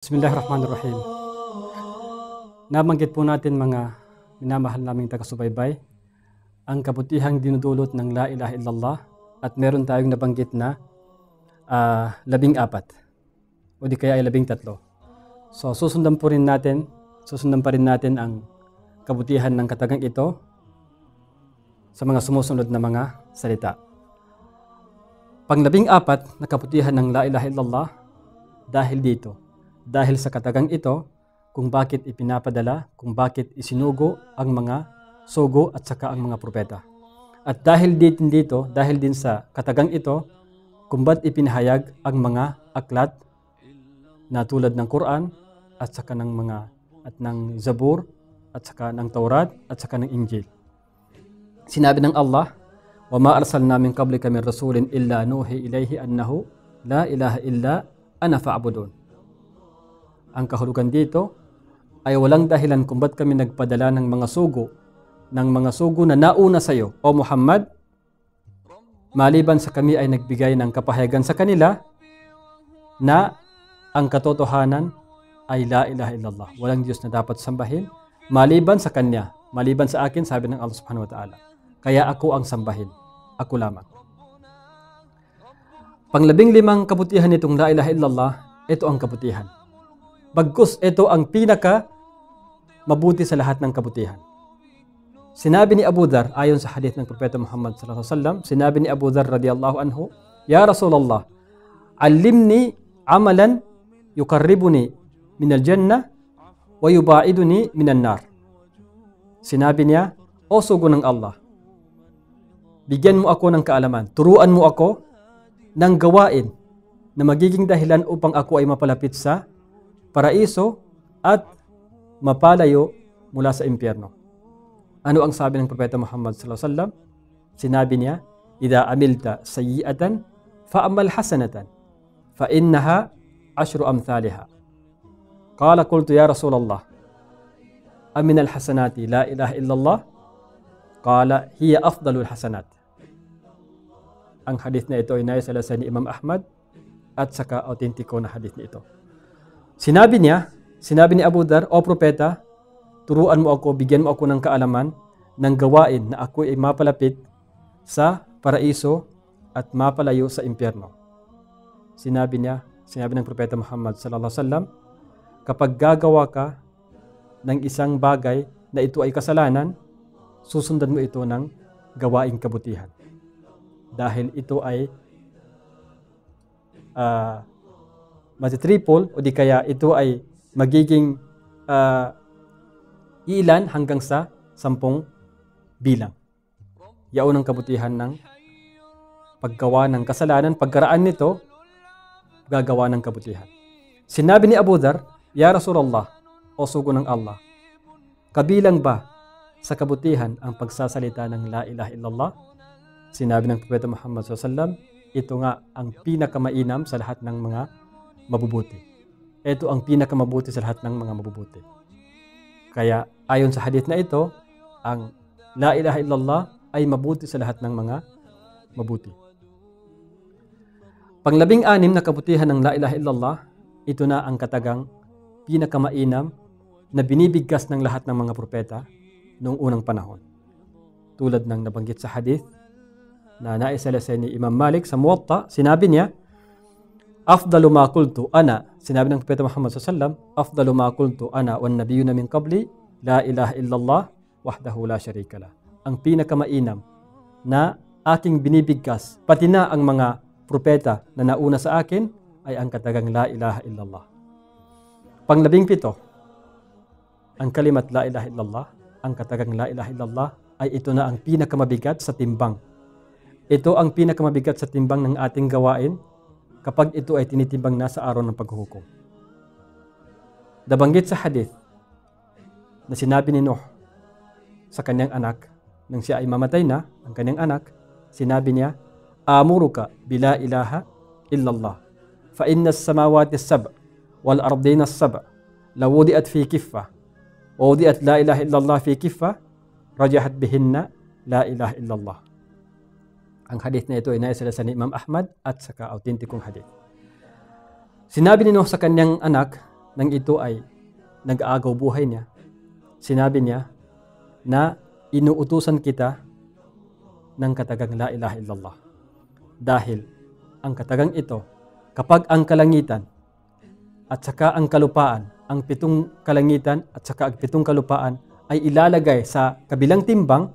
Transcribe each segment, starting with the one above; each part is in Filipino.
Bismillahirrahmanirrahim. Nabanggit po natin mga minamahal naming taga-subaybay ang kabutihang dinudulot ng La ilaha illallah at meron tayong nabanggit na 14 o di kaya ay 13. So susundan pa rin natin ang kabutihan ng katagang ito sa mga sumusunod na mga salita. Pang 14 na kabutihan ng La ilaha illallah dahil sa katagang ito kung bakit ipinapadala, kung bakit isinugo ang mga sugo at saka ang mga propeta. At dahil din sa katagang ito, kung ba't ipinahayag ang mga aklat na tulad ng Quran at saka ng Zabur at saka ng Taurat at saka ng Injil. Sinabi ng Allah, "Wa ma arsalna min qablika min rasulin illa nuhi ilayhi annahu la ilaha illa ana fa'budun." Ang kahulugan dito ay walang dahilan kung ba't kami nagpadala ng mga sugo na nauna sa iyo, O Muhammad, maliban sa kami ay nagbigay ng kapahayagan sa kanila na ang katotohanan ay La ilaha illallah. Walang Diyos na dapat sambahin maliban sa Kanya, maliban sa akin, sabi ng Allah subhanahu wa ta'ala. Kaya ako ang sambahin, ako lamang. Pang 15 kabutihan nitong La ilaha illallah, ito ang kabutihan. Bagkus ito ang pinaka mabuti sa lahat ng kabutihan. Sinabi ni Abu Dhar, ayon sa hadith ng Propeta Muhammad sallallahu alaihi wasallam, sinabi ni Abu Dhar radhiyallahu anhu, "Ya Rasulullah, allimni amalan yuqarribuni minal jannah wa yubaiduni minan nar." Sinabi niya, "O sugo ng Allah, bigyan mo ako ng kaalaman, turuan mo ako ng gawain na magiging dahilan upang ako ay mapalapit sa paraiso at mapalayo mula sa impyerno." Ano ang sabi ng Propeta Muhammad sallallahu alaihi wasallam? Sinabi niya, "Idza amilta sayyi'atan fa'amal hasanatan fa innaha ashru amthaliha." Qala qultu ya Rasulullah, "Amin al-hasanati la ilaha illallah?" Qala, "Hiya afdalul hasanat." Ang hadith na ito ay naisalasa ni Imam Ahmad at saka autentiko na hadith na ito. Sinabi ni Abu Dhar, "O Propeta, turuan mo ako, bigyan mo ako ng kaalaman ng gawain na ako ay mapalapit sa paraiso at mapalayo sa impyerno." Sinabi ng Propeta Muhammad sallallahu alaihi wasallam, kapag gagawa ka ng isang bagay na ito ay kasalanan, susundan mo ito ng gawaing kabutihan. Dahil ito ay matitriple o di kaya ito ay magiging ilan hanggang sa 10 bilang. Yaon ang kabutihan ng paggawa ng kasalanan, pagkaraan nito, gagawa ng kabutihan. Sinabi ni Abu Dhar, "Ya Rasulullah, o sugo ng Allah, kabilang ba sa kabutihan ang pagsasalita ng La ilaha illallah?" Sinabi ng Propeta Muhammad SAW, ito nga ang pinakamainam sa lahat ng mga mabubuti. Ito ang pinakamabuti sa lahat ng mga mabubuti. Kaya ayon sa hadith na ito, ang La ilaha illallah ay mabuti sa lahat ng mga mabuti. Pang 16 na kabutihan ng La ilaha illallah, ito na ang katagang pinakamainam na binibigkas ng lahat ng mga propeta noong unang panahon. Tulad ng nabanggit sa hadith na naisalasa ni Imam Malik sa Muwatta, sinabi niya, "Afdalu ma qultu ana," sinabi ng Propeta Muhammad sallallahu alaihi wasallam, "Afdalu ma qultu ana wan nabiyyuna min qabli, la ilaha illallah wahdahu la syarika lah." Ang pinakamainam na aking binibigkas, pati na ang mga propeta na nauna sa akin, ay ang katagang La ilaha illallah. Pang 17, ang kalimat La ilaha illallah, ang katagang La ilaha illallah, ay ito na ang pinakamabigat sa timbang. Ito ang pinakamabigat sa timbang ng ating gawain kapag ito ay tinitimbang na sa araw ng paghuhukom. Nabanggit sa hadith na sinabi ni Nuh sa kanyang anak, nang siya ay mamatay na, ang kanyang anak, sinabi niya, "Amuruka bila ilaha illallah, fa inna as-samawati as-sab' wal ardina as-sab' law wudi'at fi kiffa wa wudi'at la ilaha illallah fi kiffa rajahat bihinna la ilaha illallah." Ang hadith na ito ay naisalasa ni Imam Ahmad at saka autentikong hadith. Sinabi ni Nuh sa kanyang anak nang ito ay nag-aagaw buhay niya, sinabi niya na inuutusan kita ng katagang la ilaha illallah. Dahil ang katagang ito, kapag ang kalangitan at saka ang kalupaan, ang 7 kalangitan at saka ang 7 kalupaan ay ilalagay sa kabilang timbang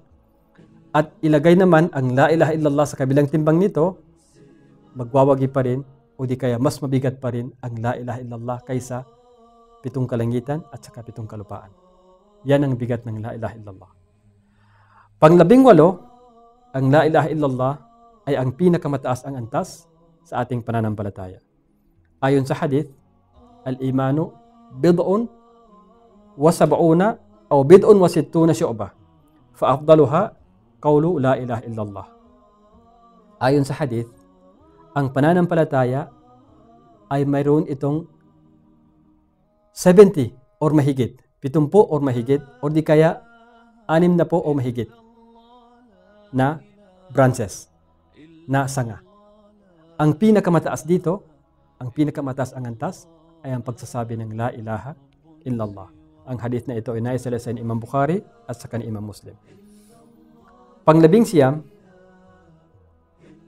at ilagay naman ang la ilaha illallah sa kabilang timbang nito, magwawagi pa rin o di kaya mas mabigat pa rin ang la ilaha illallah kaysa 7 kalangitan at saka 7 kalupaan. Yan ang bigat ng la ilaha illallah. Pang-18, ang la ilaha illallah ay ang pinakamataas ang antas sa ating pananampalataya. Ayon sa hadith, al-imanu bid'un wa sab'una o bid'un wa sittuna syu'bah. Fa afdaluha qawlu la ilaha illallah. Ayon sa hadith, ang pananampalataya ay mayroon itong 70 or mahigit, 70 or mahigit, or di kaya 60 o mahigit na branches, na sanga. Ang pinakamataas dito, ang pinakamataas ang antas, ay ang pagsasabi ng la ilaha illallah. Ang hadith na ito ay naisala sa Imam Bukhari at sa Imam Muslim. Pang-19,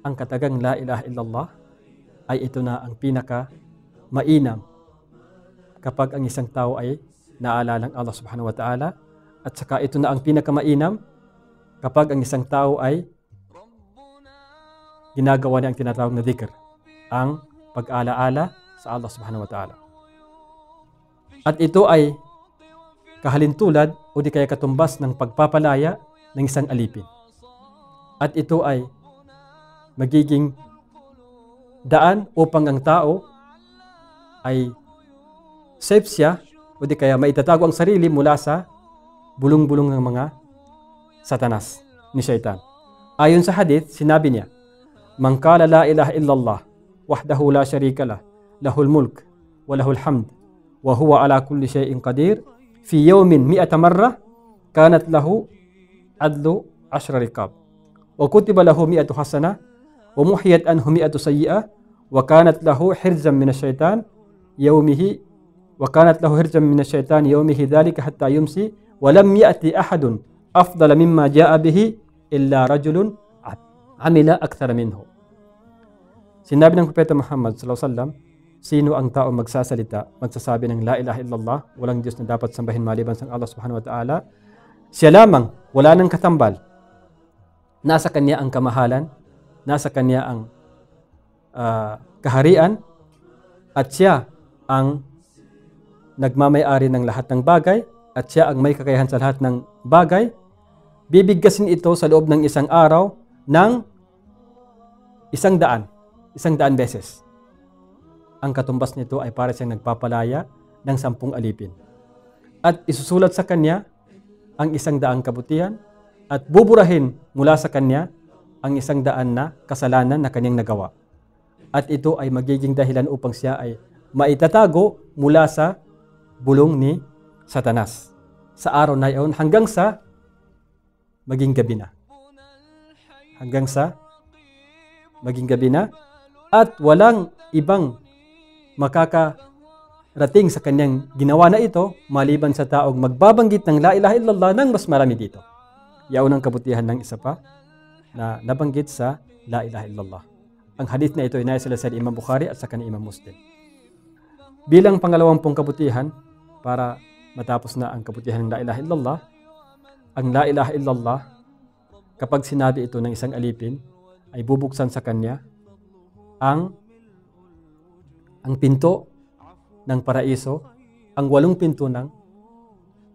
ang katagang la ilaha illallah ay ito na ang pinaka mainam kapag ang isang tao ay naalala ng Allah subhanahu wa ta'ala, at saka ito na ang pinakamainam kapag ang isang tao ay ginagawa niya ang tinatawag na dhikr, ang pag-ala-ala sa Allah subhanahu wa ta'ala. At ito ay kahalintulad o di kaya katumbas ng pagpapalaya ng isang alipin. At ito ay magiging daan upang ang tao ay safe siya o di kaya maitatago ang sarili mula sa bulong-bulong ng mga satanas ni Shaitan. Ayon sa hadith, sinabi niya, "Man qala la ilaha illallah wahdahu la sharika lah, lahul mulk wa lahul hamd wa huwa ala kulli shay'in qadir fi yawmin 100 marrah kanat lahu adlu 10 riqab wa kutiba lahu 100 hasanah wa muhiyat anhu 100 sayyi'ah wa kanat lahu hirzan minash shaitan yawmihi wa kanat lahu hirzan minash shaitan yawmihi dhalika hatta yumsi wa lam ya'ti ahadun afdala mimma ja'a bihi illa rajulun amila akthara minhu." Sinabi ng Propeta Muhammad sallallahu alaihi wasallam, sino ang tao magsasabi ng la ilaha illallah, walang Diyos na dapat sambahin maliban sa Allah subhanahu wa ta'ala, siya lamang, wala nang katambal. Nasa kanya ang kamahalan, nasa kanya ang kaharian, at siya ang nagmamay-ari ng lahat ng bagay, at siya ang may kakayahan sa lahat ng bagay. Bibigkasin ito sa loob ng isang araw ng 100 beses. Ang katumbas nito ay para siyang nagpapalaya ng 10 alipin. At isusulat sa kanya ang 100 kabutihan at buburahin mula sa kanya ang 100 na kasalanan na kanyang nagawa. At ito ay magiging dahilan upang siya ay maitatago mula sa bulong ni Satanas sa araw na iyon hanggang sa maging gabi na. Hanggang sa maging gabi na, at walang ibang makakarating sa kanyang ginawa na ito maliban sa taong magbabanggit ng la ilaha illallah ng mas marami dito. Yaon ang kabutihan ng isa pa na nabanggit sa la ilaha illallah. Ang hadith na ito ay naisala sa Imam Bukhari at sa Imam Muslim. Bilang pangalawampung kabutihan, para matapos na ang kabutihan ng la ilaha illallah, ang la ilaha illallah, kapag sinabi ito ng isang alipin, ay bubuksan sa kanya ang pinto ng paraiso, ang 8 pinto ng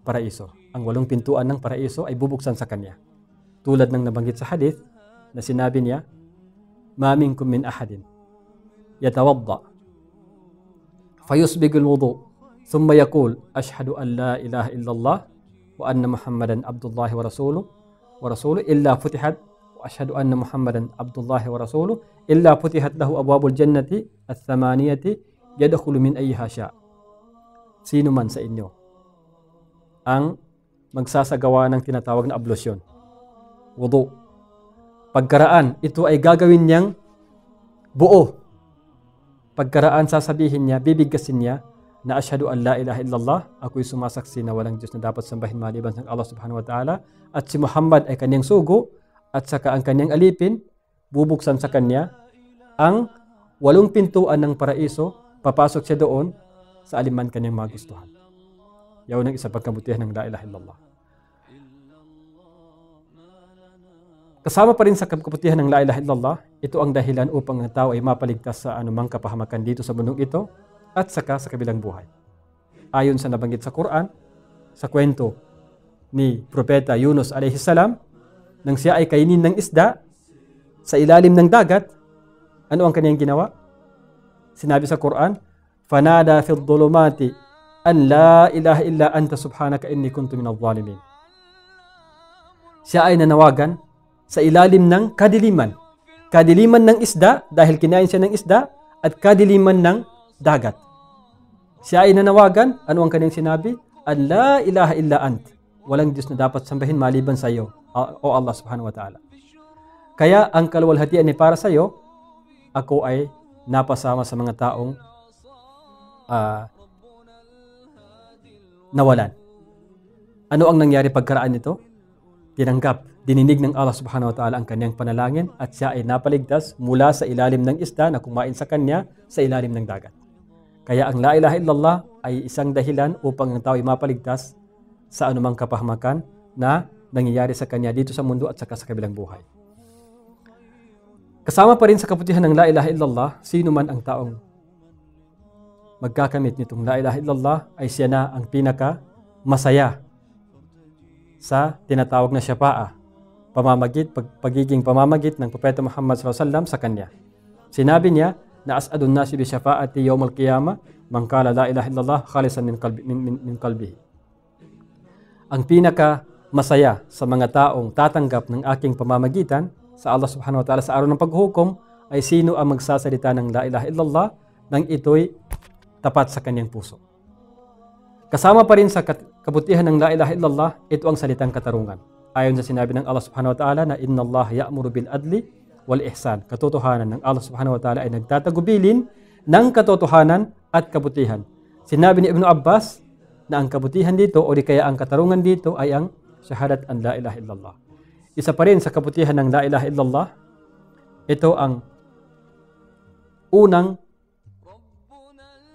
paraiso. Ang 8 pintuan ng paraiso ay bubuksan sa kanya. Tulad ng nabanggit sa hadith na sinabi niya, "Ma minkum min ahadin yatawadda fayusbigul wudu thumma yaqul ashhadu an la ilaha illallah wa anna muhammadan abdullahi wa rasuluh illa futihat وأشهد أن محمدا عبد الله ورسوله إلا فتحت له أبواب الجنة الثمانية يدخل من أيها شاء." Sino man sa inyo ang magsasagawa ng tinatawag na ablusyon, wudu, pagkaraan, ito ay gagawin niyang buo. Pagkaraan, sasabihin niya, bibigkasin niya na ashhadu an la ilaha illallah, ako'y sumasaksi na walang Diyos na dapat sambahin maliban sa Allah subhanahu wa ta'ala, at si Muhammad ay kanyang sugo, at saka ang kanyang alipin, bubuksan sa kanya ang 8 pintuan ng paraiso, papasok siya doon sa aliman kanyang magustuhan. Yaw ang isa pagkabutihan ng la ilaha illallah. Kasama pa rin sa kabutihan ng la ilaha illallah, ito ang dahilan upang ang tao ay mapaligtas sa anumang kapahamakan dito sa mundong ito at saka sa kabilang buhay. Ayon sa nabanggit sa Quran, sa kwento ni Propeta Yunus alayhi salam, nang siya ay kainin ng isda sa ilalim ng dagat, ano ang kanyang ginawa? Sinabi sa Quran, "Fanada fil dhulumati an la ilaha illa anta subhanaka inni kuntu minadh dhalimin." Siya ay nanawagan sa ilalim ng kadiliman. Kadiliman ng isda dahil kinain siya ng isda at kadiliman ng dagat. Siya ay nanawagan, ano ang kanyang sinabi? An la ilaha illa ant. Walang Diyos na dapat sambahin maliban sa iyo, o Allah subhanahu wa ta'ala. Kaya ang kaluwalhatian ay para sa iyo, ako ay napasama sa mga taong nawalan. Ano ang nangyari pagkaraan nito? Tinanggap, dininig ng Allah subhanahu wa ta'ala ang kanyang panalangin at siya ay napaligtas mula sa ilalim ng isda na kumain sa kanya sa ilalim ng dagat. Kaya ang la ilaha illallah ay isang dahilan upang ang tao ay mapaligtas sa anumang kapahamakan na nangyayari sa kanya dito sa mundo at saka sa kabilang buhay. Kasama pa rin sa kabutihan ng la ilaha illallah, sino man ang taong magkakamit nitong la ilaha illallah ay siya na ang pinaka masaya sa tinatawag na syafa'a, pagiging pamamagit ng Propeta Muhammad SAW sa kanya. Sinabi niya na as'adun nasi bi syafa'ati yawm al-qiyamah man qala la ilaha illallah khalisan min qalbihi. Ang pinaka masaya sa mga taong tatanggap ng aking pamamagitan sa Allah subhanahu wa ta'ala sa araw ng paghukom ay sino ang magsasalita ng la ilaha illallah nang ito'y tapat sa kanyang puso. Kasama pa rin sa kabutihan ng la ilaha illallah, ito ang salitang katarungan. Ayon sa sinabi ng Allah subhanahu wa ta'ala na inna Allah ya'muru bil adli wal ihsan. Katotohanan ng Allah subhanahu wa ta'ala ay nagtatagubilin ng katotohanan at kabutihan. Sinabi ni Ibn Abbas na ang kabutihan dito o di kaya ang katarungan dito ay ang syahadat an la ilaha illallah. Isa pa rin sa kabutihan ng la ilaha illallah, ito ang unang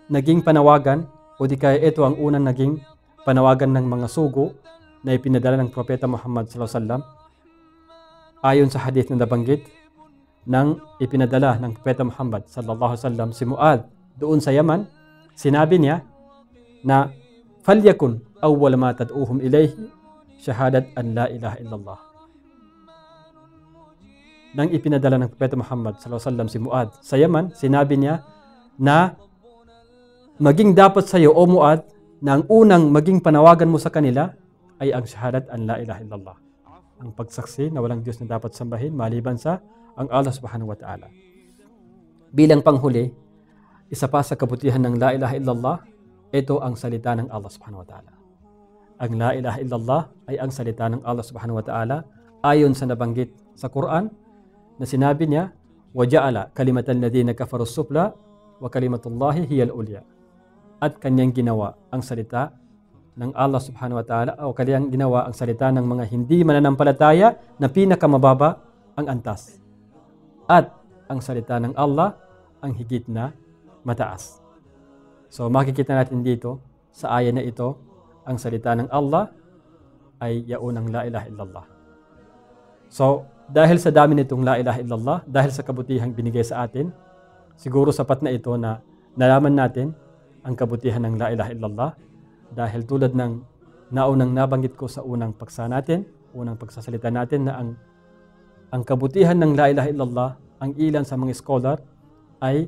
naging panawagan o di kaya ito ang unang naging panawagan ng mga sugo na ipinadala ng Propeta Muhammad SAW. Ayon sa hadith na nabanggit, nang ipinadala ng Propeta Muhammad SAW si Mu'adh doon sa Yaman, sinabi niya na falyakun awwal ma tad'uhum ilayhi syahadat an la ilaha illallah. Nang ipinadala ng Propeta Muhammad SAW si Mu'adh sa Yaman, sinabi niya na maging dapat sa iyo, o Mu'adh, na ang unang maging panawagan mo sa kanila ay ang syahadat an la ilaha illallah. Ang pagsaksi na walang Diyos na dapat sambahin maliban sa ang Allah subhanahu wa ta'ala. Bilang panghuli, isa pa sa kabutihan ng la ilaha illallah, ito ang salita ng Allah subhanahu wa ta'ala. Ang la ilaha illallah ay ang salita ng Allah subhanahu wa ta'ala ayon sa nabanggit sa Quran na sinabi niya, وَجَعَلَ كَلِمَةَ الَّذِينَ كَفَرُوا السُّفْلَى وَكَلِمَةُ اللَّهِ هِيَ الْعُلْيَا. At kanyang ginawa ang salita ng Allah subhanahu wa ta'ala o kanyang ginawa ang salita ng mga hindi mananampalataya na pinakamababa ang antas. At ang salita ng Allah ang higit na mataas. So makikita natin dito sa aya na ito, ang salita ng Allah ay yaunang la ilaha illallah. So dahil sa dami nitong la ilaha illallah, dahil sa kabutihang binigay sa atin, siguro sapat na ito na nalaman natin ang kabutihan ng la ilaha illallah dahil tulad ng naunang nabanggit ko sa unang paksa natin, unang pagsasalita natin na ang kabutihan ng la ilaha illallah, ang ilan sa mga scholar ay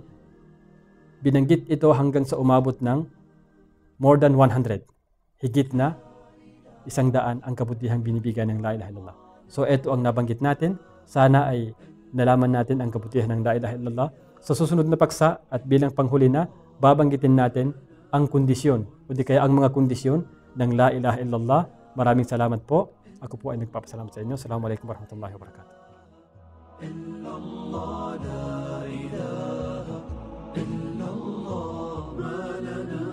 binanggit ito hanggang sa umabot ng more than 100. Higit na 100 ang kabutihang binibigay ng la ilaha illallah. So ito ang nabanggit natin. Sana ay nalaman natin ang kabutihan ng la ilaha illallah. Sa susunod na paksa at bilang panghuli na, babanggitin natin ang kondisyon o di kaya ang mga kondisyon ng la ilaha illallah. Maraming salamat po. Ako po ay nagpapasalamat sa inyo. Assalamualaikum warahmatullahi wabarakatuh. illallah, la ilaha illallah, ma lana